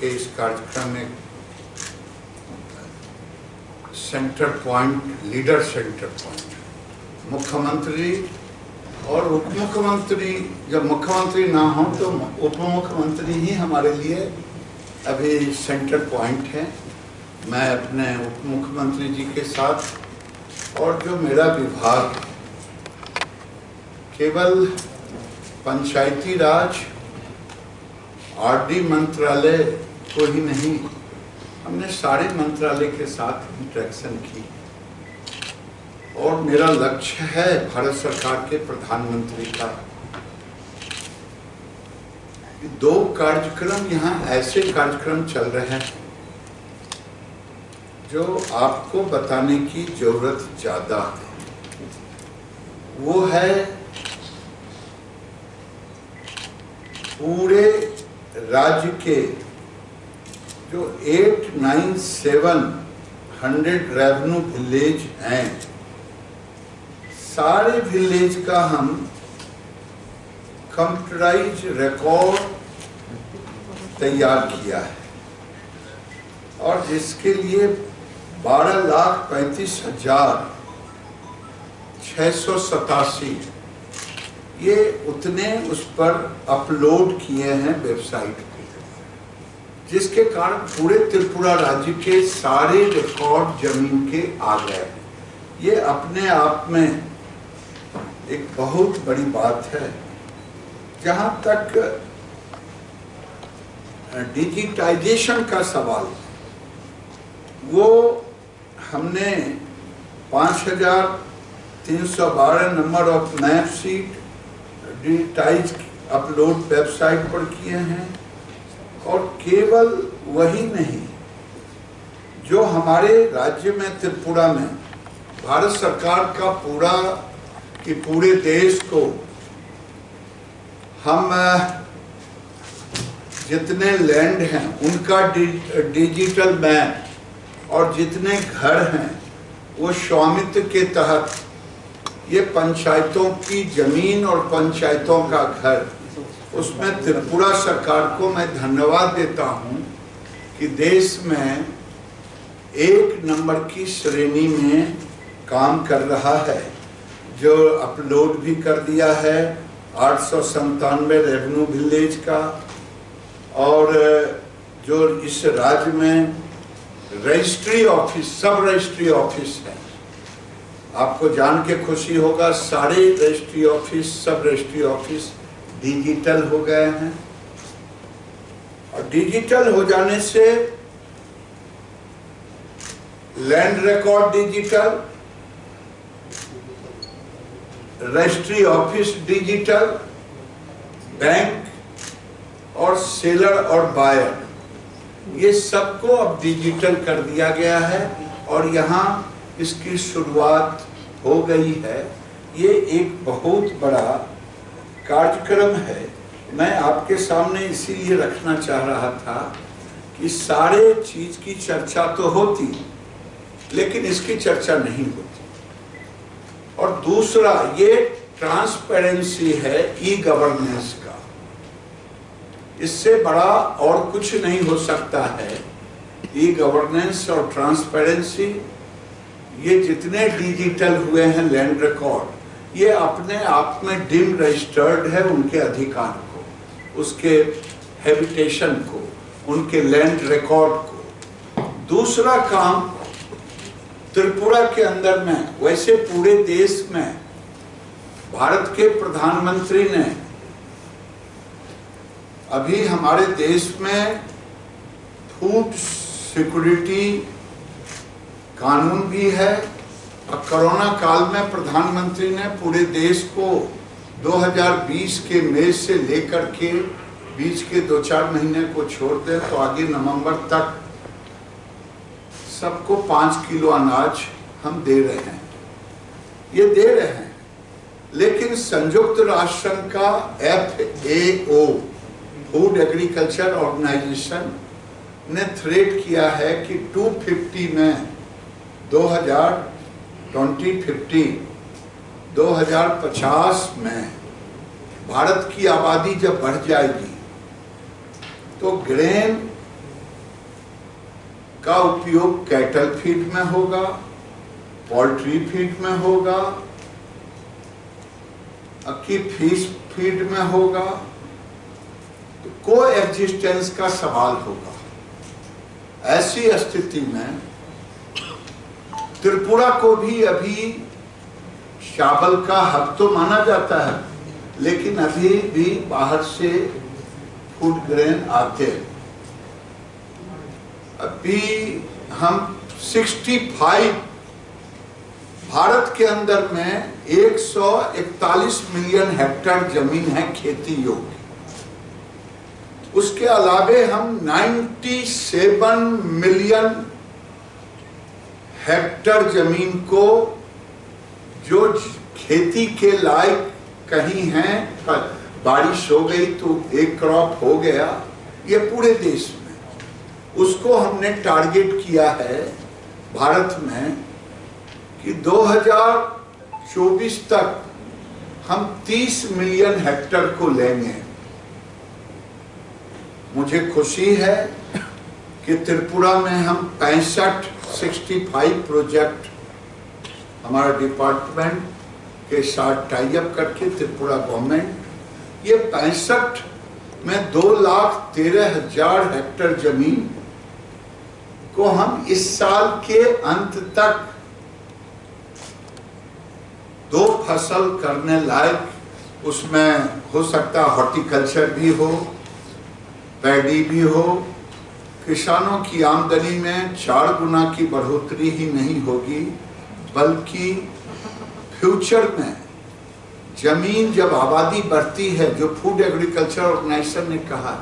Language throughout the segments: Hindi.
के इस कार्यक्रम में centre point, leader centre point, मुख्यमंत्री और उप मुख्यमंत्री, जब मुख्यमंत्री ना हो तो उप मुख्यमंत्री ही हमारे लिए अभी सेंटर पॉइंट है। मैं अपने उप मुख्यमंत्री जी के साथ और जो मेरा विभाग है, केवल पंचायती राज आरडी मंत्रालय को ही नहीं, हमने सारे मंत्रालय के साथ इंटरेक्शन की और मेरा लक्ष्य है भारत सरकार के प्रधानमंत्री का 2 कार्यक्रम, यहाँ ऐसे कार्यक्रम चल रहे हैं जो आपको बताने की जरूरत ज्यादा है। वो है पूरे राज्य के जो 897 रेवेन्यू विलेज हैं, सारे विलेज का हम कंप्यूटराइज रिकॉर्ड तैयार किया है और जिसके लिए 12,35,687 ये उतने उस पर अपलोड किए हैं वेबसाइट पे, जिसके कारण पूरे त्रिपुरा राज्य के सारे रिकॉर्ड जमीन के आ गए हैं। ये अपने आप में एक बहुत बड़ी बात है। जहाँ तक डिजिटाइजेशन का सवाल, वो हमने 5,312 number of map seat digitise upload website पर किए हैं। और केवल वही नहीं, जो हमारे राज्य में त्रिपुरा में भारत सरकार का पूरे देश को हम जितने लैंड हैं उनका डिजिटल मैप और जितने घर हैं वो स्वामित्व के तहत, ये पंचायतों की जमीन और पंचायतों का घर, उसमें त्रिपुरा सरकार को मैं धन्यवाद देता हूं कि देश में 1 नंबर की श्रेणी में काम कर रहा है, जो अपलोड भी कर दिया है 897 रेवेन्यू विलेज का। और जो इस राज्य में रजिस्ट्री ऑफिस, सब रजिस्ट्री ऑफिस है, आपको जान के खुशी होगा, सारे रजिस्ट्री ऑफिस, सब रजिस्ट्री ऑफिस डिजिटल हो गए हैं। और डिजिटल हो जाने से land record digital, registry office digital, bank और सेलर और बायर, ये सबको अब डिजिटल कर दिया गया है और यहाँ इसकी शुरुआत हो गई है। ये एक बहुत बड़ा कार्यक्रम है। मैं आपके सामने इसीलिए रखना चाह रहा था कि सारे चीज की चर्चा तो होती, लेकिन इसकी चर्चा नहीं होती। और दूसरा, ये ट्रांसपेरेंसी है ई गवर्नेंस का, इससे बड़ा और कुछ नहीं हो सकता है। ई गवर्नेंस और ट्रांसपेरेंसी, ये जितने डिजिटल हुए हैं लैंड रिकॉर्ड, ये अपने आप में डिम रजिस्टर्ड है उनके अधिकार को, उसके हैबिटेशन को, उनके लैंड रिकॉर्ड को। दूसरा काम त्रिपुरा के अंदर में, वैसे पूरे देश में भारत के प्रधानमंत्री ने अभी हमारे देश में फूड सिक्योरिटी कानून भी है। और कोरोना काल में प्रधानमंत्री ने पूरे देश को 2020 के मई से लेकर के बीच के 2-4 महीने को छोड़ दे तो आगे नवंबर तक सबको 5 किलो अनाज हम दे रहे हैं, ये दे रहे हैं। लेकिन संयुक्त राष्ट्र संघ का FAO, फूड एग्रीकल्चर ऑर्गेनाइजेशन, ने थ्रेट किया है कि 250 में 2050 में भारत की आबादी जब बढ़ जाएगी तो ग्रेन का उपयोग कैटल फीड में होगा, पोल्ट्री फीड में होगा, कि फिश फीड में होगा, तो को एग्जिस्टेंस का सवाल होगा। ऐसी स्थिति में त्रिपुरा को भी अभी चावल का हब तो माना जाता है, लेकिन अभी भी बाहर से फूड ग्रेन आते हैं। अभी हम 65 भारत के अंदर में 141 मिलियन हेक्टेयर जमीन है खेती योग्य। उसके अलावे हम 97 मिलियन हेक्टेयर जमीन को जो खेती के लायक कहीं है, बारिश हो गई तो एक क्रॉप हो गया, ये पूरे देश में उसको हमने टारगेट किया है भारत में कि 2024 तक हम 30 मिलियन हेक्टेयर को लेंगे। मुझे खुशी है कि त्रिपुरा में हम 65 प्रोजेक्ट हमारा डिपार्टमेंट के साथ टाई अप करके त्रिपुरा गवर्नमेंट, ये 65 में 2,13,000 हेक्टेयर जमीन को हम इस साल के अंत तक 2 फसल करने लायक, उसमें हो सकता हॉर्टिकल्चर भी हो, पैडी भी हो। किसानों की आमदनी में 4 गुना की बढ़ोतरी ही नहीं होगी, बल्कि फ्यूचर में जमीन जब आबादी बढ़ती है, जो फूड एग्रीकल्चर ऑर्गेनाइजेशन ने कहा,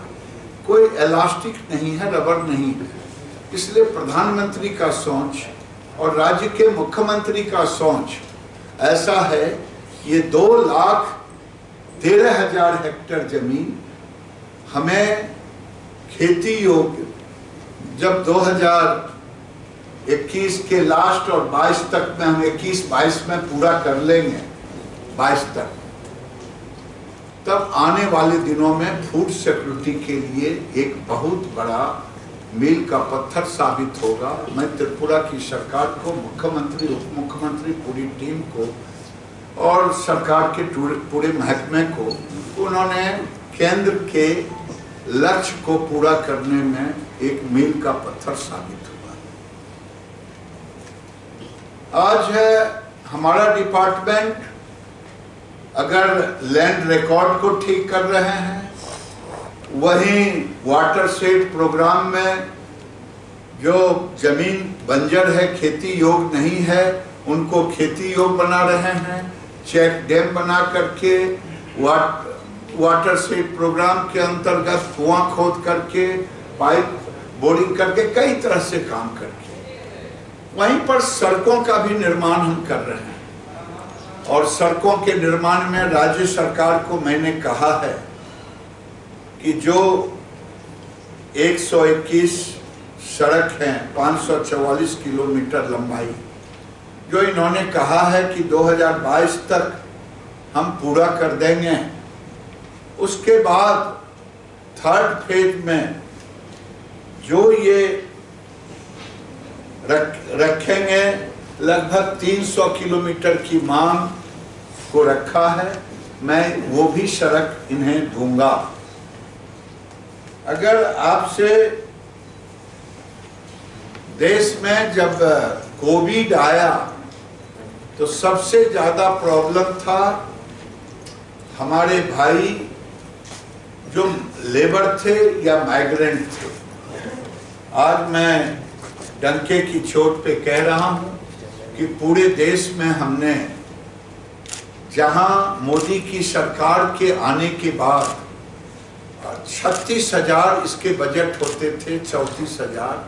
कोई इलास्टिक नहीं है, रबर नहीं है। इसलिए प्रधानमंत्री का सोच और राज्य के मुख्यमंत्री का सोच ऐसा है, ये 2,13,000 हेक्टेयर जमीन हमें खेती योग्य जब 2021 के लास्ट और 22 तक में, हम 21-22 में पूरा कर लेंगे, 22 तक, तब आने वाले दिनों में फूड सिक्योरिटी के लिए एक बहुत बड़ा मील का पत्थर साबित होगा। मैं त्रिपुरा की सरकार को, मुख्यमंत्री, उप मुख्यमंत्री, पूरी टीम को और सरकार के पूरे महकमे को, उन्होंने केंद्र के लक्ष्य को पूरा करने में एक मील का पत्थर साबित हुआ। आज है हमारा डिपार्टमेंट अगर लैंड रिकॉर्ड को ठीक कर रहे हैं, वहीं वाटर शेड प्रोग्राम में जो जमीन बंजर है, खेती योग्य नहीं है, उनको खेती योग्य बना रहे हैं। चेक डैम बना करके, वाटर शेड प्रोग्राम के अंतर्गत कुआं खोद करके, पाइप बोरिंग करके, कई तरह से काम करके, वहीं पर सड़कों का भी निर्माण हम कर रहे हैं। और सड़कों के निर्माण में राज्य सरकार को मैंने कहा है कि जो 121 सड़क हैं, 544 किलोमीटर लंबाई, जो इन्होंने कहा है कि 2022 तक हम पूरा कर देंगे, उसके बाद थर्ड फेज में जो ये रखेंगे, लगभग 300 किलोमीटर की मांग को रखा है। मैं वो भी सड़क इन्हें दूंगा। अगर आपसे देश में जब कोविड आया तो सबसे ज्यादा प्रॉब्लम था हमारे भाई जो लेबर थे या माइग्रेंट थे। आज मैं डंके की चोट पे कह रहा हूं कि पूरे देश में हमने, जहां मोदी की सरकार के आने के बाद 36,000 इसके बजट होते थे, 34,000,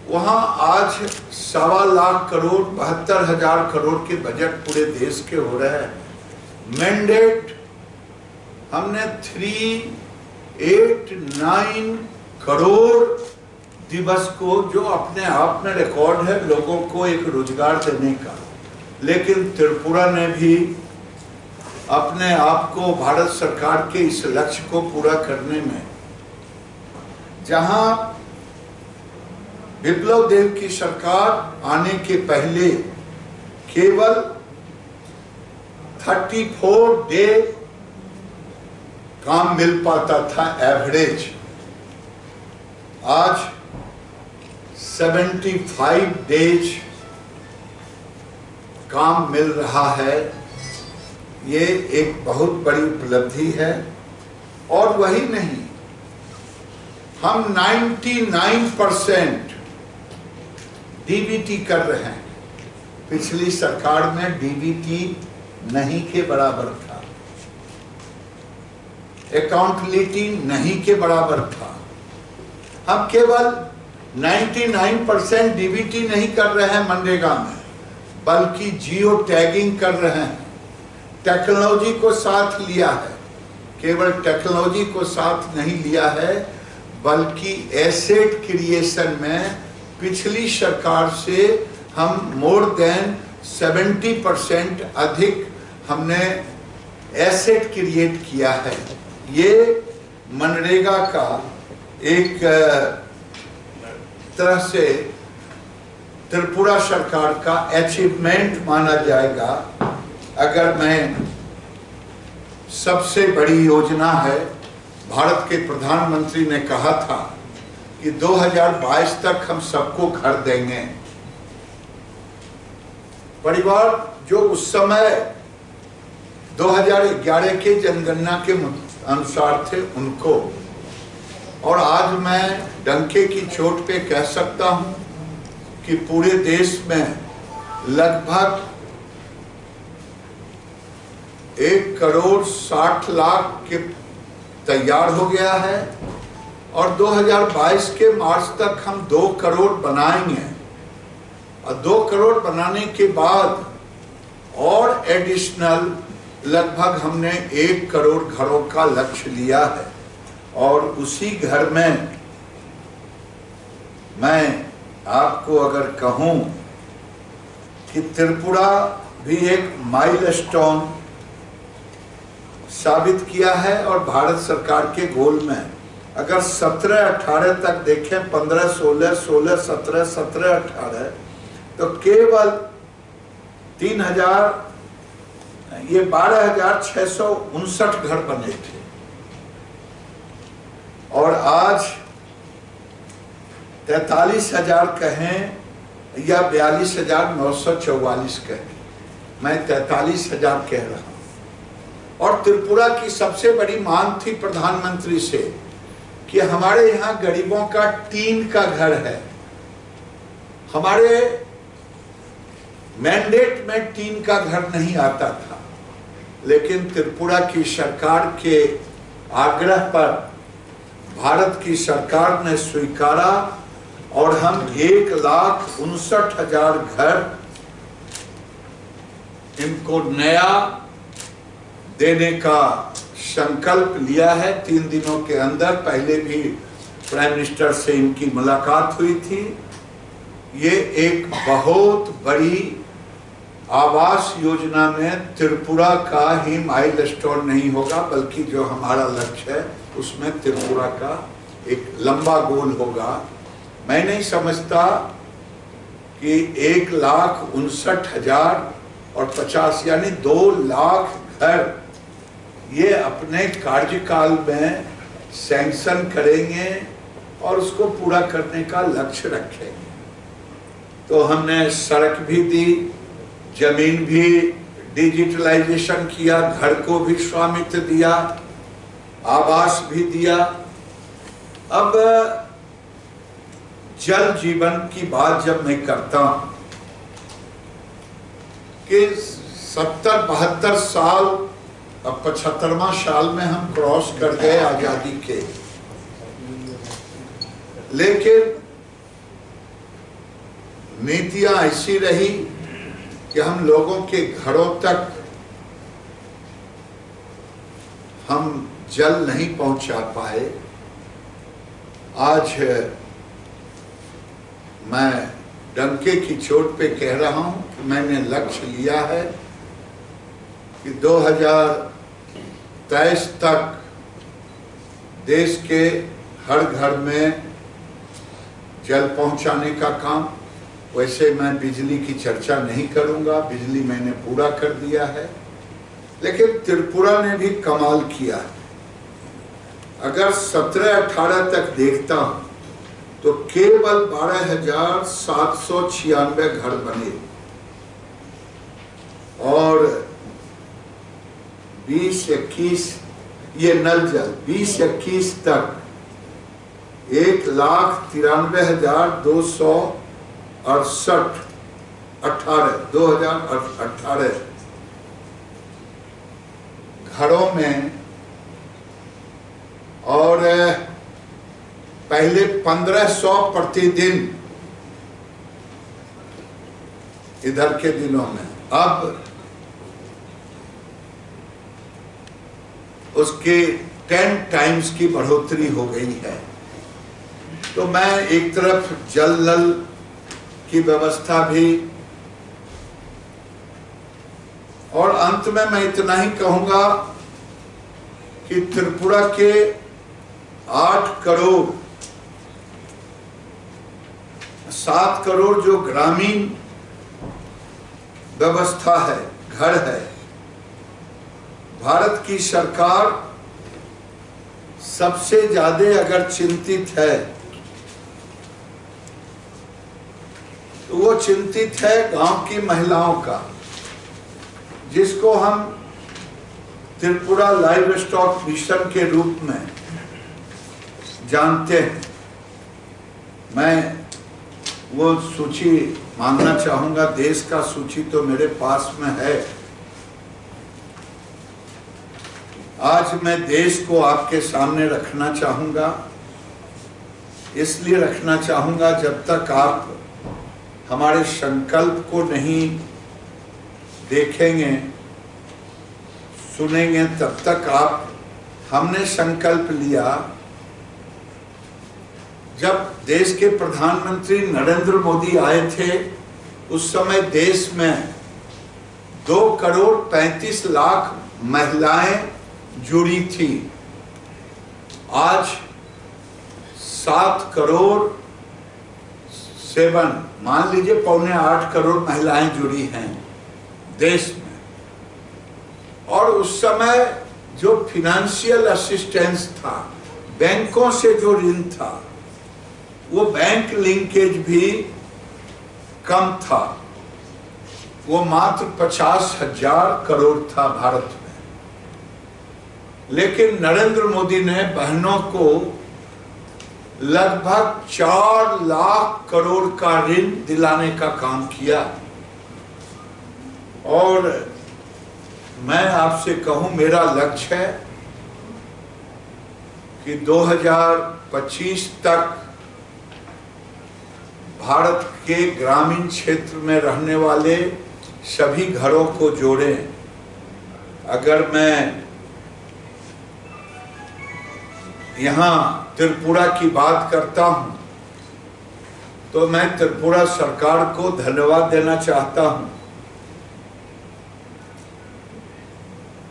वहां आज 1.25 लाख करोड़, 72,000 करोड़ के बजट पूरे देश के हो रहे हैं। मैंडेट हमने 389 करोड़ दिवस को, जो अपने आप में रिकॉर्ड है लोगों को एक रोजगार देने का। लेकिन त्रिपुरा ने भी अपने आप को भारत सरकार के इस लक्ष्य को पूरा करने में, जहां विप्लव देव की सरकार आने के पहले केवल 34 डे काम मिल पाता था एवरेज। आज 75 डेज काम मिल रहा है। ये एक बहुत बड़ी उपलब्धि है। और वही नहीं, हम 99% डीबीटी कर रहे हैं। पिछली सरकार में डीबीटी नहीं के बराबर था, अकाउंटेबिलिटी नहीं के बराबर था। हम केवल 99% डीबीटी नहीं कर रहे हैं मनरेगा में, बल्कि जियो टैगिंग कर रहे हैं। टेक्नोलॉजी को साथ लिया है। केवल टेक्नोलॉजी को साथ नहीं लिया है, बल्कि एसेट क्रिएशन में पिछली सरकार से हम मोर देन 70% अधिक हमने एसेट क्रिएट किया है। ये मनरेगा का एक तरह से त्रिपुरा सरकार का अचीवमेंट माना जाएगा। अगर मैं सबसे बड़ी योजना है, भारत के प्रधानमंत्री ने कहा था कि 2022 तक हम सबको घर देंगे। परिवार जो उस समय 2011 के जनगणना के अनुसार थे उनको, और आज मैं डंके की चोट पे कह सकता हूं कि पूरे देश में लगभग 1,60,00,000 के तैयार हो गया है। और 2022 के मार्च तक हम 2 करोड़ बनाएंगे। और 2 करोड़ बनाने के बाद और एडिशनल लगभग हमने 1 करोड़ घरों का लक्ष्य लिया है। और उसी घर में मैं आपको अगर कहूं कि त्रिपुरा भी एक माइलस्टोन साबित किया है। और भारत सरकार के गोल में अगर 17-18 तक देखें, 15-16, 16-17, 17-18, तो केवल 12,659 घर बने थे। और आज 43,000 कहें या 42,944 कहें, मैं 43,000 कह रहा हूं। और त्रिपुरा की सबसे बड़ी मांग थी प्रधानमंत्री से कि हमारे यहाँ गरीबों का टीन का घर है। हमारे मैंडेट में टीन का घर नहीं आता था, लेकिन त्रिपुरा की सरकार के आग्रह पर भारत की सरकार ने स्वीकारा और हम 1,59,000 घर इनको नया देने का संकल्प लिया है 3 दिनों के अंदर। पहले भी प्राइम मिनिस्टर से इनकी मुलाकात हुई थी। ये एक बहुत बड़ी आवास योजना में त्रिपुरा का ही माइलस्टोन नहीं होगा, बल्कि जो हमारा लक्ष्य है उसमें त्रिपुरा का एक लंबा गोल होगा। मैं नहीं समझता कि 1,59,050 यानी 2 लाख घर ये अपने कार्यकाल में सैंक्शन करेंगे और उसको पूरा करने का लक्ष्य रखेंगे। तो हमने सड़क भी दी, जमीन भी डिजिटलाइजेशन किया, घर को भी स्वामित्व दिया, आवास भी दिया। अब जल जीवन की बात जब मैं करता हूं कि 70-72 साल, अब 75वां साल में हम क्रॉस कर गए आजादी के, लेकिन नीतियां ऐसी रही कि हम लोगों के घरों तक हम जल नहीं पहुंचा पाए। आज मैं डंके की चोट पे कह रहा हूं कि मैंने लक्ष्य लिया है कि 2023 तक देश के हर घर में जल पहुंचाने का काम। वैसे मैं बिजली की चर्चा नहीं करूंगा, बिजली मैंने पूरा कर दिया है। लेकिन त्रिपुरा ने भी कमाल किया। अगर 17-18 तक देखता हूं तो केवल 12,796 घर बने और 20-21 ये नल जल 20-21 तक 1,93,268 घरों में, और पहले 1,500 प्रतिदिन इधर के दिनों में, अब उसके 10 टाइम्स की बढ़ोतरी हो गई है। तो मैं एक तरफ जल नल की व्यवस्था भी, और अंत में मैं इतना ही कहूंगा कि त्रिपुरा के 8 करोड़ 7 करोड़ जो ग्रामीण व्यवस्था है, घर है, भारत की सरकार सबसे ज्यादा अगर चिंतित है तो वो चिंतित है गांव की महिलाओं का, जिसको हम त्रिपुरा लाइव स्टॉक मिशन के रूप में जानते हैं। मैं वो सूची मांगना चाहूंगा, देश का सूची तो मेरे पास में है। आज मैं देश को आपके सामने रखना चाहूंगा, इसलिए रखना चाहूंगा जब तक आप हमारे संकल्प को नहीं देखेंगे, सुनेंगे, तब तक आप, हमने संकल्प लिया जब देश के प्रधानमंत्री नरेंद्र मोदी आए थे, उस समय देश में 2,35,00,000 महिलाएं जुड़ी थी। आज 7 करोड़ 7 मान लीजिए 7.25 करोड़ महिलाएं जुड़ी हैं देश में। और उस समय जो फिनेंशियल असिस्टेंस था, बैंकों से जो ऋण था, वो बैंक लिंकेज भी कम था, वो मात्र 50,000 करोड़ था भारत में। लेकिन नरेंद्र मोदी ने बहनों को लगभग 4 लाख करोड़ का ऋण दिलाने का काम किया। और मैं आपसे कहूं, मेरा लक्ष्य है कि 2025 तक भारत के ग्रामीण क्षेत्र में रहने वाले सभी घरों को जोड़ें। अगर मैं यहाँ त्रिपुरा की बात करता हूँ तो मैं त्रिपुरा सरकार को धन्यवाद देना चाहता हूँ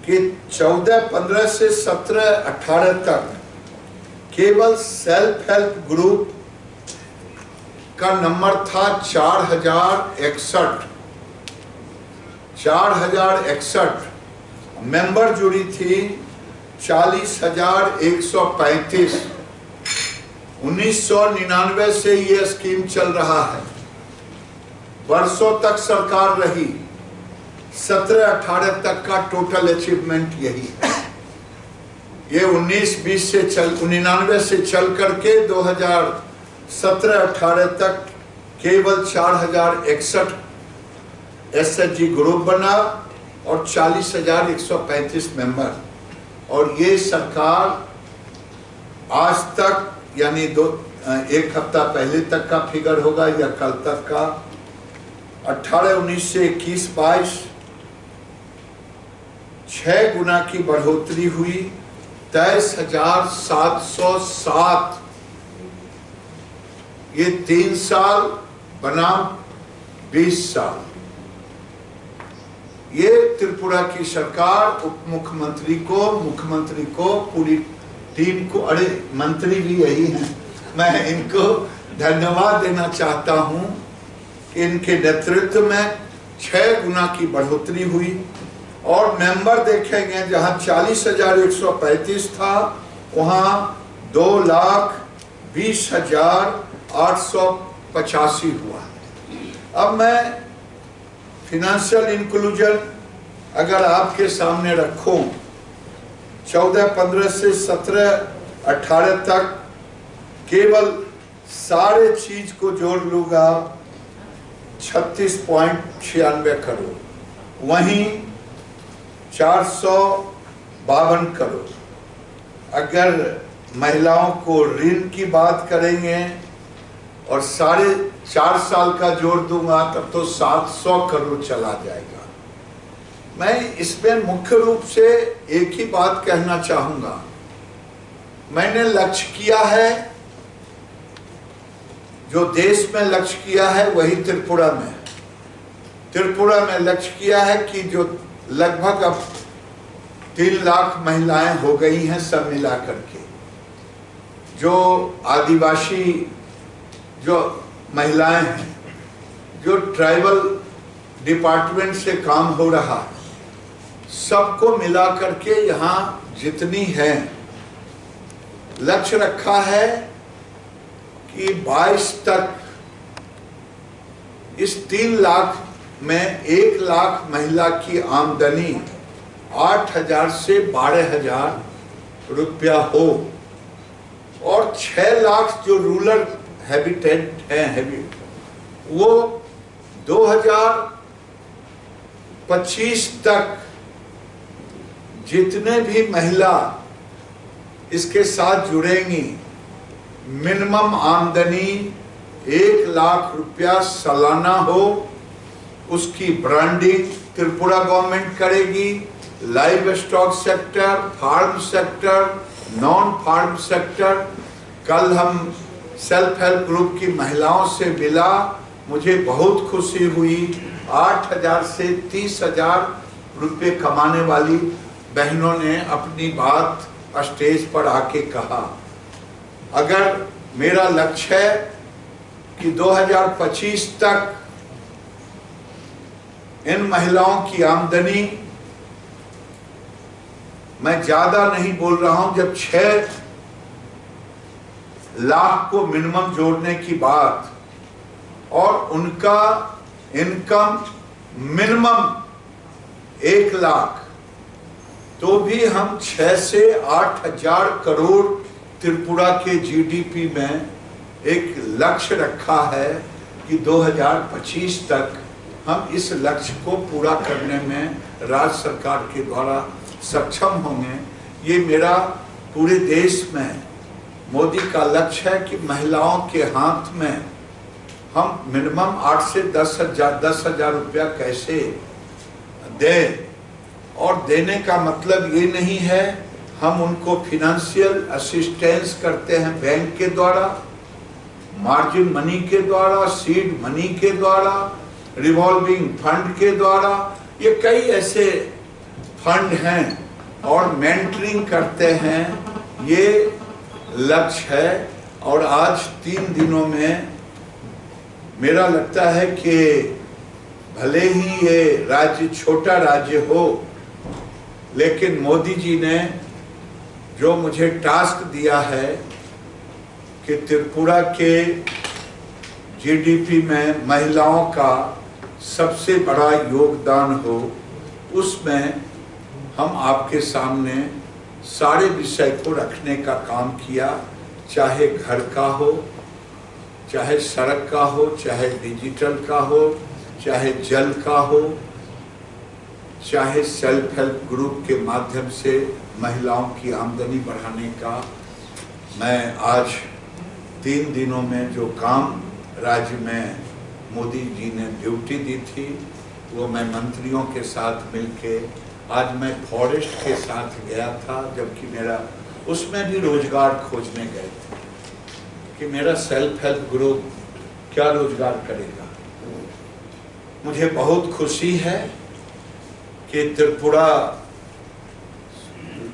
कि 14-15 से 17-18 तक केवल सेल्फ हेल्प ग्रुप का नंबर था 4,061 मेंबर जुड़ी थी 40,135। 1999 से ये स्कीम चल रहा है, वर्षों तक सरकार रही। 17-18 तक का टोटल अचीवमेंट यही है। ये 19-20 से 99 से चल करके 2017-18 तक केवल 4,061 एसएचजी ग्रुप बना और 40,135 मेंबर। और ये सरकार आज तक, यानी एक हफ्ता पहले तक का फिगर होगा या कल तक का, 18-19 से 21-22 6 गुना की बढ़ोतरी हुई। 23,707 ये 3 साल बनाम 20 साल। ये त्रिपुरा की सरकार, उप मुख्यमंत्री को, मुख्यमंत्री को, पूरी टीम को, अरे मंत्री भी यही हैं, मैं इनको धन्यवाद देना चाहता हूं कि इनके नेतृत्व में 6 गुना की बढ़ोतरी हुई और मेंबर देखेंगे जहां 40,135 था वहां 2,20,885 हुआ। अब मैं फिनेंशियल इंक्लूजन अगर आपके सामने रखूं 14-15 से 17-18 तक केवल सारे चीज को जोड़ लूंगा 36.96 करोड़, वहीं 452 करोड़। अगर महिलाओं को ऋण की बात करेंगे और 4.5 साल का जोड़ दूंगा तब तो 700 करोड़ चला जाएगा। मैं इसमें मुख्य रूप से एक ही बात कहना चाहूंगा, मैंने लक्ष्य किया है, जो देश में लक्ष्य किया है वही त्रिपुरा में लक्ष्य किया है कि जो लगभग अब 3 लाख महिलाएं हो गई हैं सब मिलाकर के, जो आदिवासी जो महिलाएं हैं, जो ट्राइबल डिपार्टमेंट से काम हो रहा है, सबको मिला करके यहाँ जितनी है लक्ष्य रखा है कि 22 तक इस 3 लाख में 1 लाख महिला की आमदनी 8,000 से 12,000 रुपया हो और 6 लाख जो रूरल हैबिटेट हैं वो 2025 तक जितने भी महिला इसके साथ जुड़ेंगी मिनिमम आमदनी 1 लाख रुपया सालाना हो, उसकी ब्रांडिंग त्रिपुरा गवर्नमेंट करेगी। Livestock sector, farm sector, non farm sector. कल हम सेल्फ हेल्प ग्रुप की महिलाओं से मिला, मुझे बहुत खुशी हुई। 8,000 से 30,000 रुपये कमाने वाली बहनों ने अपनी बात स्टेज पर आके कहा। अगर मेरा लक्ष्य है कि 2025 तक इन महिलाओं की आमदनी, मैं ज्यादा नहीं बोल रहा हूं, जब 6 लाख को मिनिमम जोड़ने की बात और उनका इनकम मिनिमम 1 लाख, तो भी हम 6 से 8,000 करोड़ त्रिपुरा के जीडीपी में एक लक्ष्य रखा है कि 2025 तक हम इस लक्ष्य को पूरा करने में राज्य सरकार के द्वारा सक्षम होंगे। ये मेरा पूरे देश में मोदी का लक्ष्य है कि महिलाओं के हाथ में हम मिनिमम 8 से 10,000 रुपया कैसे दें। और देने का मतलब ये नहीं है हम उनको फिनेंशियल असिस्टेंस करते हैं बैंक के द्वारा, मार्जिन मनी के द्वारा, सीड मनी के द्वारा, रिवॉल्विंग फंड के द्वारा, ये कई ऐसे फंड हैं और मेंटरिंग करते हैं। ये लक्ष्य है और आज 3 दिनों में मेरा लगता है कि भले ही ये राज्य छोटा राज्य हो, लेकिन मोदी जी ने जो मुझे टास्क दिया है कि त्रिपुरा के जीडीपी में महिलाओं का सबसे बड़ा योगदान हो, उसमें हम आपके सामने सारे विषय को रखने का काम किया, चाहे घर का हो, चाहे सड़क का हो, चाहे डिजिटल का हो, चाहे जल का हो, चाहे सेल्फ हेल्प ग्रुप के माध्यम से महिलाओं की आमदनी बढ़ाने का। मैं आज 3 दिनों में जो काम राज्य में मोदी जी ने ड्यूटी दी थी, वो मैं मंत्रियों के साथ मिलके, आज मैं फॉरेस्ट के साथ गया था, जबकि मेरा उसमें भी रोजगार खोजने गए थे कि मेरा सेल्फ हेल्प ग्रुप क्या रोजगार करेगा। मुझे बहुत खुशी है कि त्रिपुरा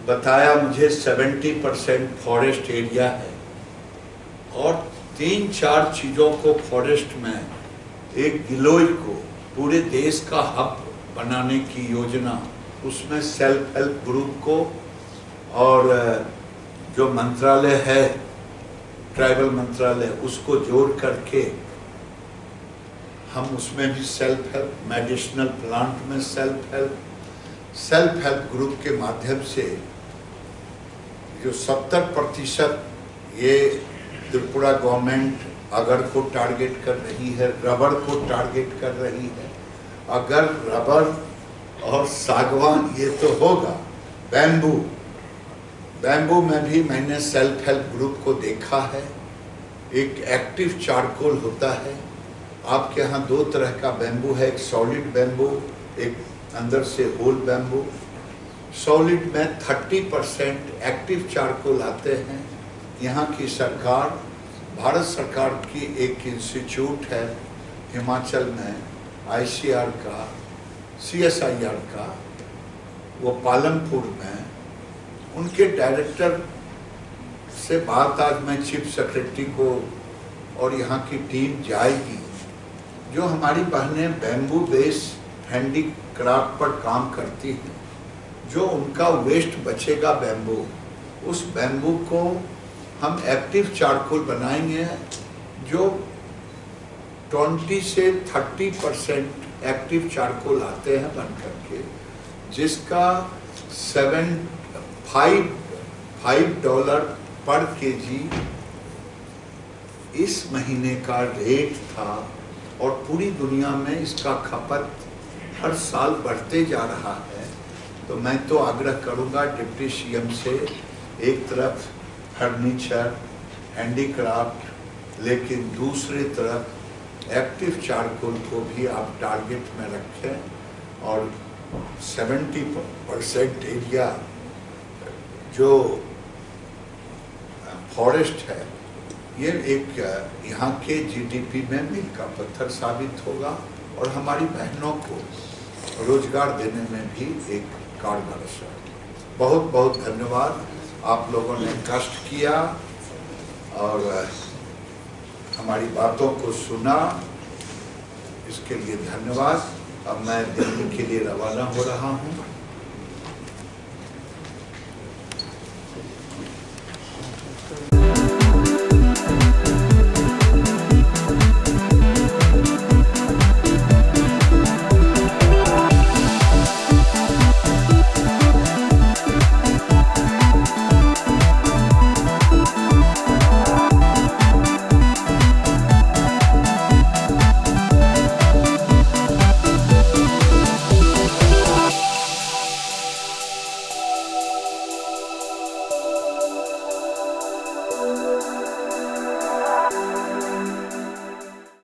बताया मुझे 70% फॉरेस्ट एरिया है और 3-4 चीज़ों को फॉरेस्ट में एक गिलोय को पूरे देश का हब बनाने की योजना, उसमें सेल्फ हेल्प ग्रुप को और जो मंत्रालय है ट्राइबल मंत्रालय उसको जोड़ करके हम उसमें भी सेल्फ हेल्प, मेडिसिनल प्लांट में सेल्फ हेल्प ग्रुप के माध्यम से जो 70% ये त्रिपुरा गवर्नमेंट अगर को टारगेट कर रही है, रबर को टारगेट कर रही है। अगर रबर और सागवान ये तो होगा, बैम्बू में भी मैंने सेल्फ हेल्प ग्रुप को देखा है। एक एक्टिव चारकोल होता है, आपके यहाँ 2 तरह का बैम्बू है, एक सॉलिड बैम्बू, एक अंदर से होल बैम्बू। सॉलिड में 30% एक्टिव चारकोल आते हैं। यहाँ की सरकार, भारत सरकार की एक इंस्टीट्यूट है हिमाचल में, ICR का, CSIR का, वो पालमपुर में, उनके डायरेक्टर से बात आज मैं चीफ सेक्रेटरी को और यहाँ की टीम जाएगी। जो हमारी बहनें बैम्बू बेस हैंडीक्राफ्ट पर काम करती हैं, जो उनका वेस्ट बचेगा बैम्बू, उस बैम्बू को हम एक्टिव चारकोल बनाएंगे, जो 20 से 30% एक्टिव चारकोल आते हैं बन करके, जिसका $5 पर केजी इस महीने का रेट था। और पूरी दुनिया में इसका खपत हर साल बढ़ते जा रहा है। तो मैं तो आग्रह करूंगा डिप्टी CM से, एक तरफ फर्नीचर, हैंडीक्राफ्ट, लेकिन दूसरी तरफ एक्टिव चारकोल को भी आप टारगेट में रखें। और 70% एरिया जो फॉरेस्ट है, ये एक यहाँ के GDP में मील का पत्थर साबित होगा और हमारी बहनों को रोजगार देने में भी एक कारगर असर। बहुत बहुत धन्यवाद, आप लोगों ने कष्ट किया और हमारी बातों को सुना, इसके लिए धन्यवाद। अब मैं दिल्ली के लिए रवाना हो रहा हूँ।